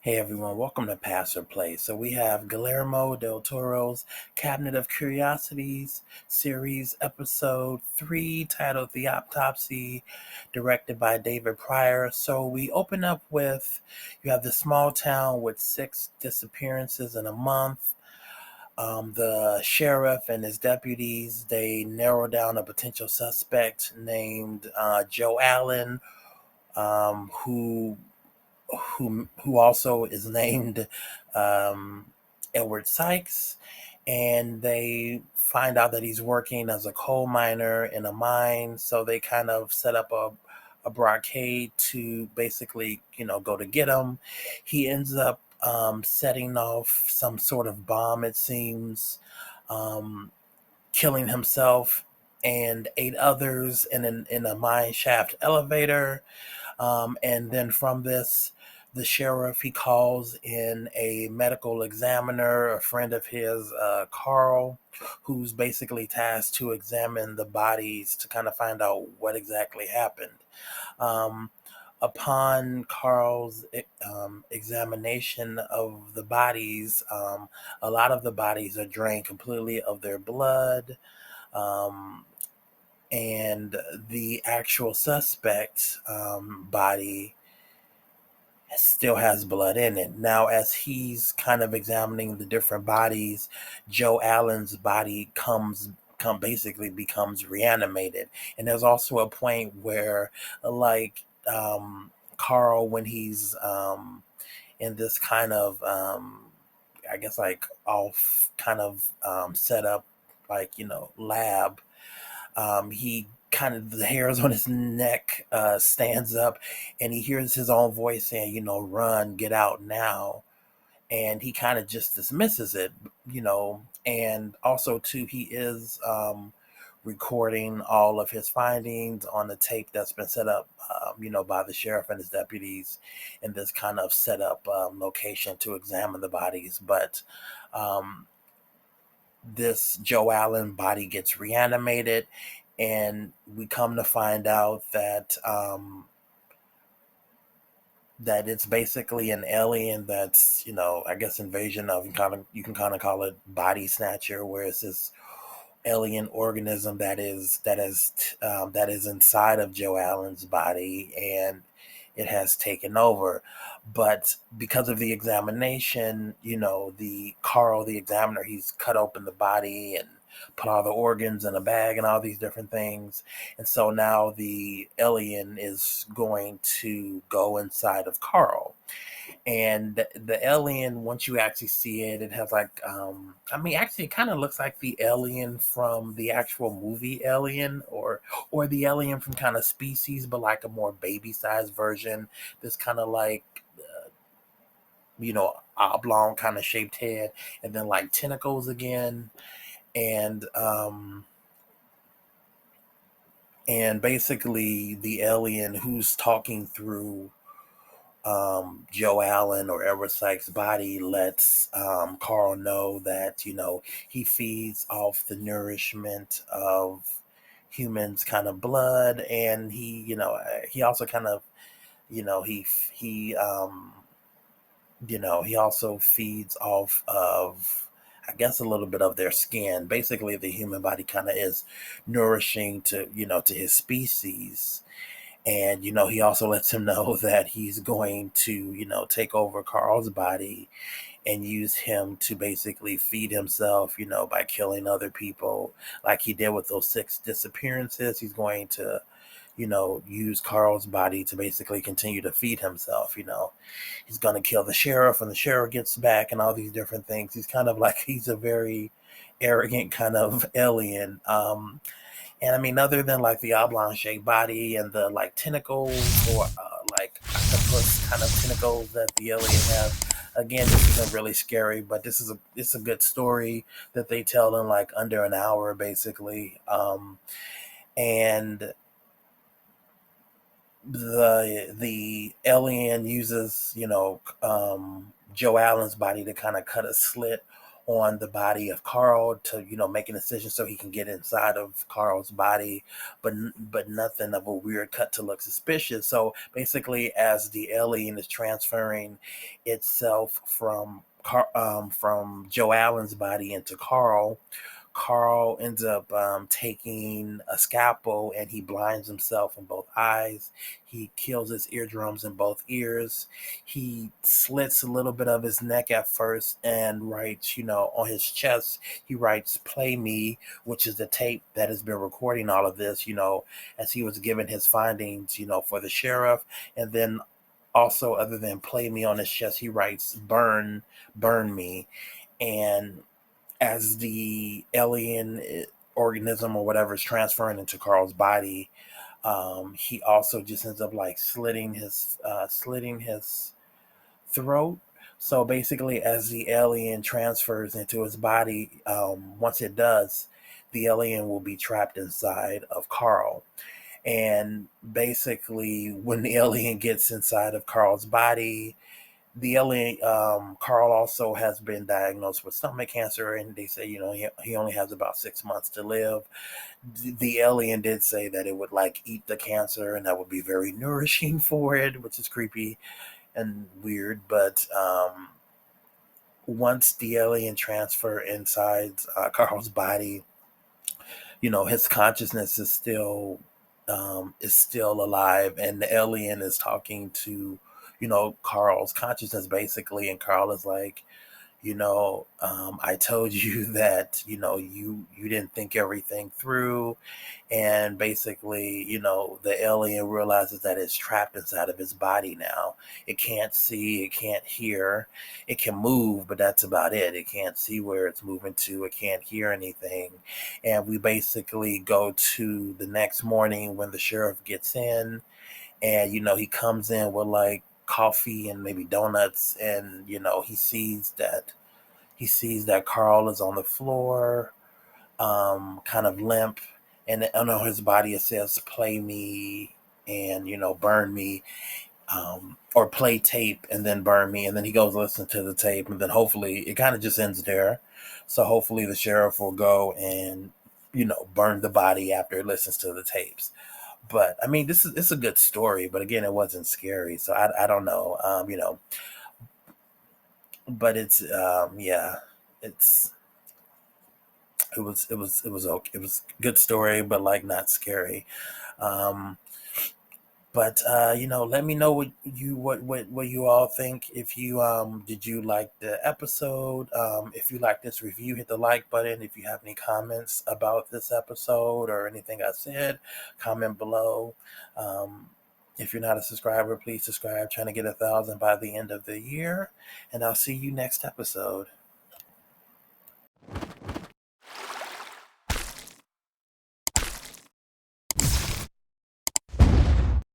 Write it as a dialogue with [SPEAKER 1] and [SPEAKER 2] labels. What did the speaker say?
[SPEAKER 1] Hey everyone, welcome to Pass or Play. So we have Guillermo del Toro's Cabinet of Curiosities series episode 3 titled The Autopsy, directed by David Pryor. So we open up with you have this small town with 6 disappearances in a month. The sheriff and his deputies, they narrow down a potential suspect named Joe Allen, who also is named Edward Sykes, and they find out that he's working as a coal miner in a mine. So they kind of set up a blockade to basically, go to get him. He ends up setting off some sort of bomb, it seems, um, killing himself and 8 others in a mine shaft elevator. And then from this, the sheriff, he calls in a medical examiner, a friend of his, Carl, who's basically tasked to examine the bodies to kind of find out what exactly happened. Um, Upon Carl's examination of the bodies, a lot of the bodies are drained completely of their blood. Um, and the actual suspect body still has blood in it. Now, as he's kind of examining the different bodies, Joe Allen's body basically becomes reanimated. And there's also a point where, like, Carl, when he's in this kind of, I guess, like off kind of set up, like, lab, he kind of, the hairs on his neck stands up, and he hears his own voice saying, run, get out now. And he kind of just dismisses it, and also too, he is recording all of his findings on the tape that's been set up, by the sheriff and his deputies in this kind of set up location to examine the bodies. But um, this Joe Allen body gets reanimated, and we come to find out that it's basically an alien that's, I guess, invasion of, kind of, you can kind of call it body snatcher, where it's this alien organism that is inside of Joe Allen's body, and it has taken over. But because of the examination, the Carl, the examiner, he's cut open the body and put all the organs in a bag and all these different things. And so now the alien is going to go inside of Carl. And the alien, once you actually see it, it has like, actually it kind of looks like the alien from the actual movie Alien, or the alien from kind of Species, but like a more baby sized version. This kind of like, oblong kind of shaped head, and then like tentacles again. And um and basically the alien who's talking through Joe Allen or Edward Sykes' body lets Carl know that, he feeds off the nourishment of humans' kind of blood, and he also kind of, he also feeds off of, I guess, a little bit of their skin. Basically, the human body kind of is nourishing to his species. And, he also lets him know that he's going to, take over Carl's body and use him to basically feed himself, by killing other people like he did with those 6 disappearances. He's going to, use Carl's body to basically continue to feed himself. He's going to kill the sheriff when the sheriff gets back and all these different things. He's kind of like, he's a very arrogant kind of alien. And I mean, other than like the oblong shaped body and the like tentacles, or like octopus kind of tentacles that the alien has, again, this isn't really scary, but it's a good story that they tell in like under an hour, basically. And the alien uses, Joe Allen's body to kind of cut a slit on the body of Carl to, make an incision so he can get inside of Carl's body, but nothing of a weird cut to look suspicious. So basically, as the alien is transferring itself from Joe Allen's body into Carl ends up taking a scalpel and he blinds himself in both eyes. He kills his eardrums in both ears. He slits a little bit of his neck at first and writes, on his chest, he writes "Play Me," which is the tape that has been recording all of this, as he was given his findings, for the sheriff. And then also, other than "Play Me" on his chest, he writes Burn Me. And as the alien organism or whatever is transferring into Carl's body, he also just ends up like slitting his throat. So basically, as the alien transfers into his body, once it does, the alien will be trapped inside of Carl. And basically, when the alien gets inside of Carl's body, the alien, Carl also has been diagnosed with stomach cancer, and they say, he only has about 6 months to live. The alien did say that it would like eat the cancer, and that would be very nourishing for it, which is creepy and weird. But once the alien transfer inside Carl's body, his consciousness is still alive, and the alien is talking to Carl's consciousness basically, and Carl is like, I told you that you didn't think everything through. And basically, the alien realizes that it's trapped inside of his body now. It can't see, it can't hear, it can move, but that's about it. It can't see where it's moving to, it can't hear anything. And we basically go to the next morning when the sheriff gets in, and he comes in with like coffee and maybe donuts, and he sees that Carl is on the floor, kind of limp, and on his body it says "Play Me" and "Burn Me," or "Play tape" and then "Burn Me," and then he goes listen to the tape, and then hopefully it kind of just ends there. So hopefully the sheriff will go and burn the body after he listens to the tapes. But I mean, this is it's a good story, but again, it wasn't scary, so I don't know, but it's yeah, it's it was okay. It was a good story, but like not scary. Um, but let me know what you all think. If you did you like the episode? If you like this review, hit the like button. If you have any comments about this episode or anything I said, comment below. Um, if you're not a subscriber, please subscribe. Trying to get 1,000 by the end of the year, and I'll see you next episode.